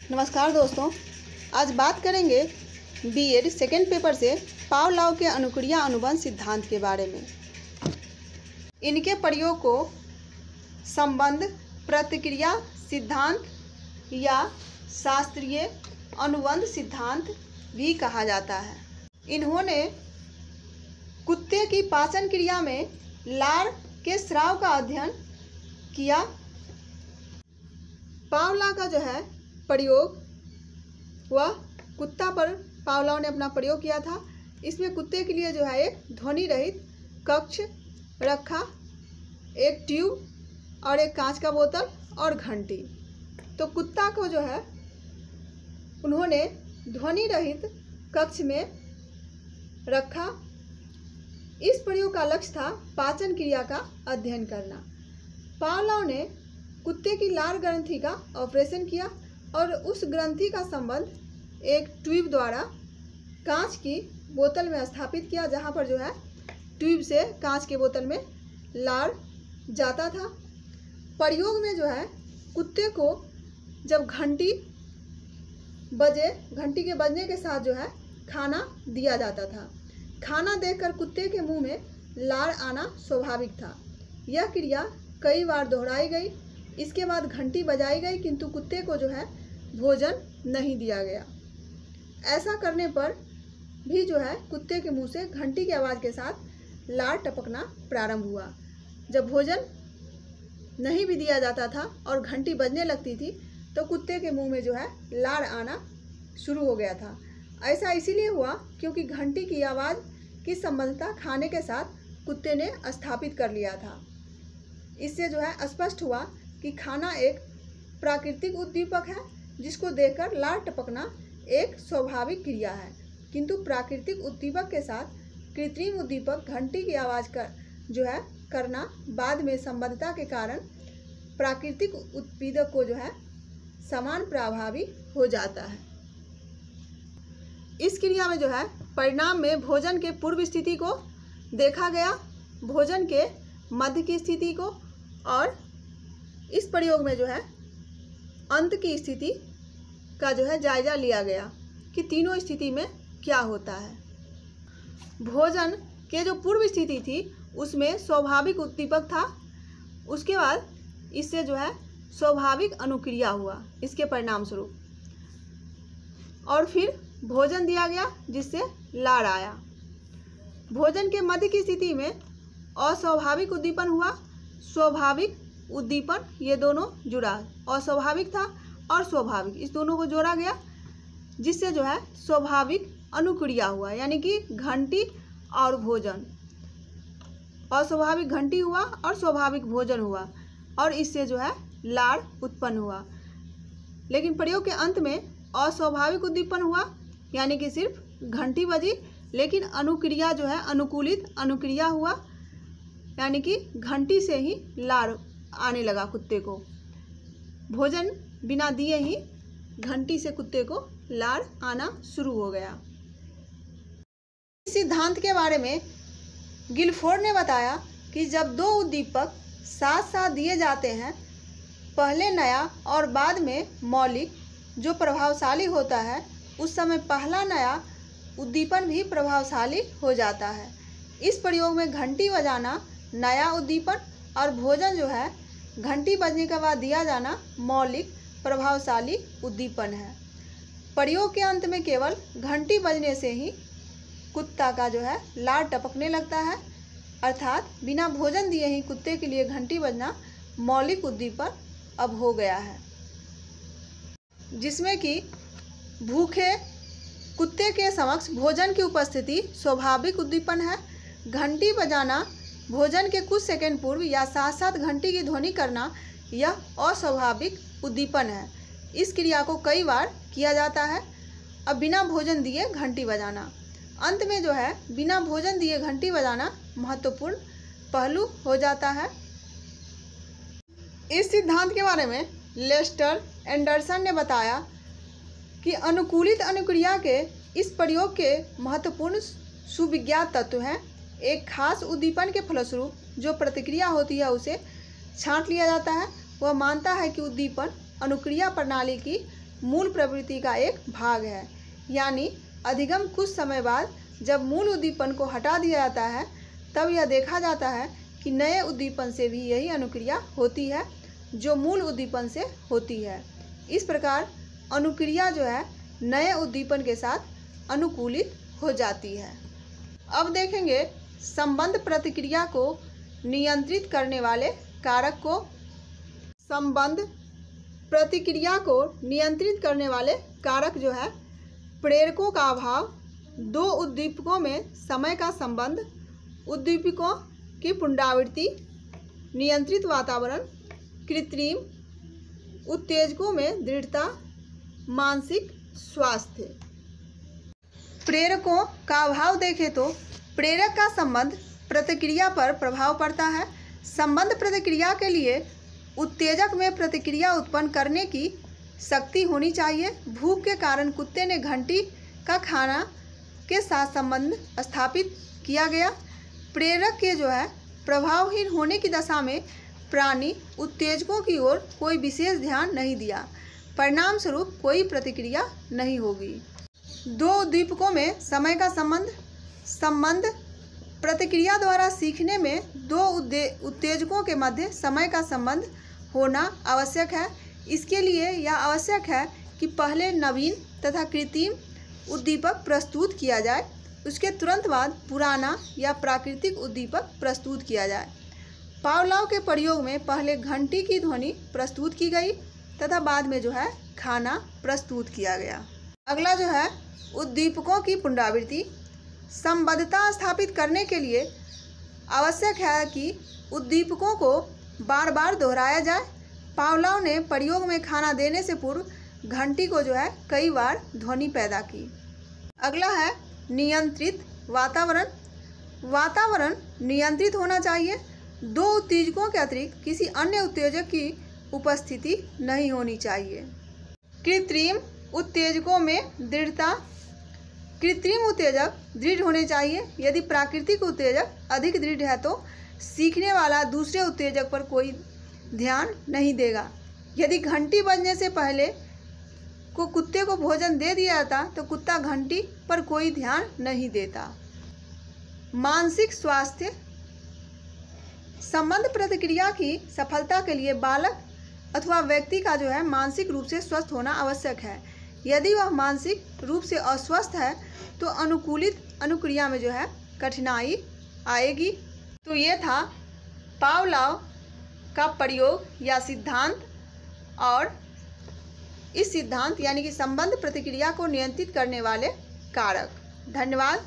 नमस्कार दोस्तों, आज बात करेंगे बीएड सेकेंड पेपर से पावलाव के अनुक्रिया अनुबंध सिद्धांत के बारे में। इनके प्रयोग को संबंध प्रतिक्रिया सिद्धांत या शास्त्रीय अनुबंध सिद्धांत भी कहा जाता है। इन्होंने कुत्ते की पाचन क्रिया में लार के स्राव का अध्ययन किया। पावला का जो है प्रयोग वह कुत्ता पर पावलाव ने अपना प्रयोग किया था। इसमें कुत्ते के लिए जो है एक ध्वनि रहित कक्ष रखा, एक ट्यूब और एक कांच का बोतल और घंटी। तो कुत्ता को जो है उन्होंने ध्वनि रहित कक्ष में रखा। इस प्रयोग का लक्ष्य था पाचन क्रिया का अध्ययन करना। पावलाव ने कुत्ते की लार ग्रंथि का ऑपरेशन किया और उस ग्रंथि का संबंध एक ट्यूब द्वारा कांच की बोतल में स्थापित किया, जहां पर जो है ट्यूब से कांच के बोतल में लार जाता था। प्रयोग में जो है कुत्ते को जब घंटी के बजने के साथ जो है खाना दिया जाता था। खाना देकर कुत्ते के मुंह में लार आना स्वाभाविक था। यह क्रिया कई बार दोहराई गई। इसके बाद घंटी बजाई गई, किंतु कुत्ते को जो है भोजन नहीं दिया गया। ऐसा करने पर भी जो है कुत्ते के मुंह से घंटी की आवाज़ के साथ लार टपकना प्रारंभ हुआ। जब भोजन नहीं भी दिया जाता था और घंटी बजने लगती थी तो कुत्ते के मुंह में जो है लार आना शुरू हो गया था। ऐसा इसीलिए हुआ क्योंकि घंटी की आवाज़ की संबंधता खाने के साथ कुत्ते ने स्थापित कर लिया था। इससे जो है स्पष्ट हुआ कि खाना एक प्राकृतिक उद्दीपक है, जिसको देखकर लार टपकना एक स्वाभाविक क्रिया है, किंतु प्राकृतिक उद्दीपक के साथ कृत्रिम उद्दीपक घंटी की आवाज़ का जो है करना बाद में संबद्धता के कारण प्राकृतिक उत्पीड़क को जो है समान प्रभावी हो जाता है। इस क्रिया में जो है परिणाम में भोजन के पूर्व स्थिति को देखा गया, भोजन के मध्य की स्थिति को, और इस प्रयोग में जो है अंत की स्थिति का जो है जायजा लिया गया कि तीनों स्थिति में क्या होता है। भोजन के जो पूर्व स्थिति थी उसमें स्वाभाविक उद्दीपक था। उसके बाद इससे जो है स्वाभाविक अनुक्रिया हुआ इसके परिणाम स्वरूप, और फिर भोजन दिया गया जिससे लार आया। भोजन के मध्य की स्थिति में अस्वाभाविक उद्दीपन हुआ, स्वाभाविक उद्दीपन, ये दोनों जुड़ा। अस्वाभाविक था और स्वाभाविक, इस दोनों को जोड़ा गया जिससे जो है स्वाभाविक अनुक्रिया हुआ, यानी कि घंटी और भोजन। अस्वाभाविक घंटी हुआ और स्वाभाविक भोजन हुआ, और इससे जो है लार उत्पन्न हुआ। लेकिन प्रयोग के अंत में अस्वाभाविक उद्दीपन हुआ, यानी कि सिर्फ घंटी बजी, लेकिन अनुक्रिया जो है अनुकूलित अनुक्रिया हुआ, यानी कि घंटी से ही लार आने लगा कुत्ते को। भोजन बिना दिए ही घंटी से कुत्ते को लार आना शुरू हो गया। इस सिद्धांत के बारे में गिलफोर्ड ने बताया कि जब दो उद्दीपक साथ साथ दिए जाते हैं, पहले नया और बाद में मौलिक जो प्रभावशाली होता है, उस समय पहला नया उद्दीपन भी प्रभावशाली हो जाता है। इस प्रयोग में घंटी बजाना नया उद्दीपन और भोजन जो है घंटी बजने के बाद दिया जाना मौलिक प्रभावशाली उद्दीपन है। प्रयोग के अंत में केवल घंटी बजने से ही कुत्ता का जो है लार टपकने लगता है, अर्थात बिना भोजन दिए ही कुत्ते के लिए घंटी बजना मौलिक उद्दीपन अब हो गया है, जिसमें कि भूखे कुत्ते के समक्ष भोजन की उपस्थिति स्वाभाविक उद्दीपन है। घंटी बजाना भोजन के कुछ सेकंड पूर्व या साथ साथ घंटी की ध्वनि करना यह अस्वाभाविक उद्दीपन है। इस क्रिया को कई बार किया जाता है। अब बिना भोजन दिए घंटी बजाना, अंत में जो है बिना भोजन दिए घंटी बजाना महत्वपूर्ण पहलू हो जाता है। इस सिद्धांत के बारे में लेस्टर एंडरसन ने बताया कि अनुकूलित अनुक्रिया के इस प्रयोग के महत्वपूर्ण सुविज्ञात तत्व हैं। एक खास उद्दीपन के फलस्वरूप जो प्रतिक्रिया होती है उसे छांट लिया जाता है। वह मानता है कि उद्दीपन अनुक्रिया प्रणाली की मूल प्रवृत्ति का एक भाग है। यानी अधिगम कुछ समय बाद जब मूल उद्दीपन को हटा दिया जाता है तब यह देखा जाता है कि नए उद्दीपन से भी यही अनुक्रिया होती है जो मूल उद्दीपन से होती है। इस प्रकार अनुक्रिया जो है नए उद्दीपन के साथ अनुकूलित हो जाती है। अब देखेंगे संबंध प्रतिक्रिया को नियंत्रित करने वाले कारक को। संबंध प्रतिक्रिया को नियंत्रित करने वाले कारक जो है प्रेरकों का अभाव, दो उद्दीपकों में समय का संबंध, उद्दीपकों की पुनरावृत्ति, नियंत्रित वातावरण, कृत्रिम उत्तेजकों में दृढ़ता, मानसिक स्वास्थ्य। प्रेरकों का अभाव देखें तो प्रेरक का संबंध प्रतिक्रिया पर प्रभाव पड़ता है। संबंध प्रतिक्रिया के लिए उत्तेजक में प्रतिक्रिया उत्पन्न करने की शक्ति होनी चाहिए। भूख के कारण कुत्ते ने घंटी का खाना के साथ संबंध स्थापित किया गया। प्रेरक के जो है प्रभावहीन होने की दशा में प्राणी उत्तेजकों की ओर कोई विशेष ध्यान नहीं दिया, परिणाम स्वरूप कोई प्रतिक्रिया नहीं होगी। दो उद्दीपकों में समय का संबंध प्रतिक्रिया द्वारा सीखने में दो उत्तेजकों के मध्य समय का संबंध होना आवश्यक है। इसके लिए यह आवश्यक है कि पहले नवीन तथा कृत्रिम उद्दीपक प्रस्तुत किया जाए, उसके तुरंत बाद पुराना या प्राकृतिक उद्दीपक प्रस्तुत किया जाए। पावलोव के प्रयोग में पहले घंटी की ध्वनि प्रस्तुत की गई तथा बाद में जो है खाना प्रस्तुत किया गया। अगला जो है उद्दीपकों की पुनरावृत्ति। संबद्धता स्थापित करने के लिए आवश्यक है कि उद्दीपकों को बार बार दोहराया जाए। पावलोव ने प्रयोग में खाना देने से पूर्व घंटी को जो है कई बार ध्वनि पैदा की। अगला है नियंत्रित वातावरण। वातावरण नियंत्रित होना चाहिए। दो उत्तेजकों के अतिरिक्त किसी अन्य उत्तेजक की उपस्थिति नहीं होनी चाहिए। कृत्रिम उत्तेजकों में दृढ़ता। कृत्रिम उत्तेजक दृढ़ होने चाहिए। यदि प्राकृतिक उत्तेजक अधिक दृढ़ है तो सीखने वाला दूसरे उत्तेजक पर कोई ध्यान नहीं देगा। यदि घंटी बजने से पहले को कुत्ते को भोजन दे दिया जाता तो कुत्ता घंटी पर कोई ध्यान नहीं देता। मानसिक स्वास्थ्य। संबंध प्रतिक्रिया की सफलता के लिए बालक अथवा व्यक्ति का जो है मानसिक रूप से स्वस्थ होना आवश्यक है। यदि वह मानसिक रूप से अस्वस्थ है तो अनुकूलित अनुक्रिया में जो है कठिनाई आएगी। तो ये था पावलोव का प्रयोग या सिद्धांत, और इस सिद्धांत यानी कि संबंध प्रतिक्रिया को नियंत्रित करने वाले कारक। धन्यवाद।